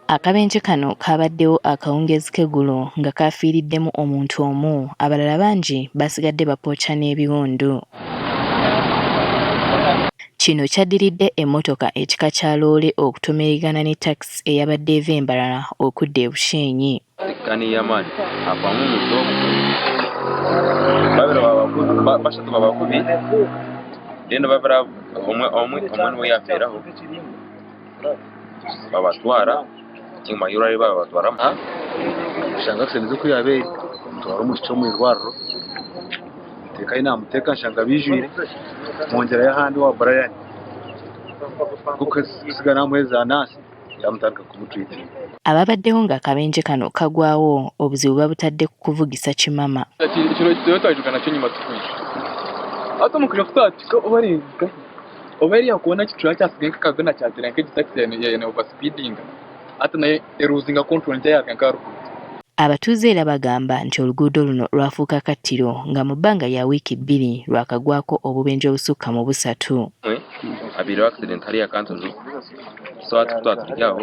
Akabenje kano kabaddewo akawungeezi k'eggulo nga kafiiriddemu omuntu omu, abalala bangi basigadde bapookya n'ebiwundu. Kino kyaddiridde emmotoka ekika kya loole okutomeregana ne takisi eyabadde eva Embarara okudda e Bushenyi. Kani yamani apamu muto babira bashatu babakubi eno babira omwe niwe yafeeraho babatwara cyangwa yurari babatwara shanga kusenze kuri yabe twara mu cyo mu irwaro teka ina muteka shanga bijwire mongera y'ahandi wa Brian kuko sigana mweza nasi yamutaka kumutwita. Ababaddewo nga akabenje kano kagwawo obuzibu babutadde ku kuvugisa kimama. Kino kitayojukana cyo nyuma tukunye hata mukira kutatika obarenga obari yakubona kitura cyasigaye kagana cyatira nke gitaxi ya over speeding hata naye eruzinga control ntayaga nkaru. Abatuuze era bagamba nti oluguudo luno lwafuuka kattiro nga mu bbanga lya wiiki 2 lwakagwako obubenje obusukka mu 3. Abiro accident hali akantozo so atutwaho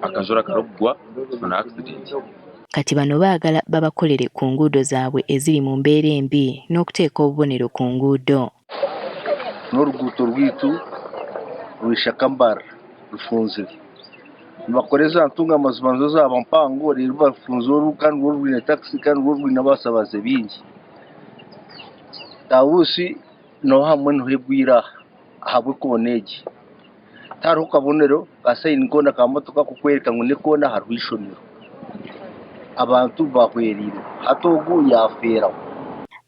akajora karogwa na accident. Kati bano baagala babakolere ku nguudo zaabwe eziri mu mbeera embi n'okuteeka obubonero ku nguudo. N'oruguuto rwitu rwishakambara rufunze bakoreza ntunga amazubanzo zabo mpango rero bafunze kandi rwine taxi kandi rwine basabaze bingi tawusi no hamwe no hebwira habwe koneji taro kabonero kasayini kona kamotoka kukwereka ngo nekona harwishonero abantu bahwerire hatogu yafera.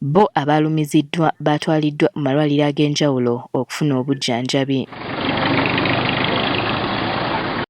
Bo abalumiziddwa batwaliddwa mu malwaliro ag'enjawulo okufuna obujjanjabi.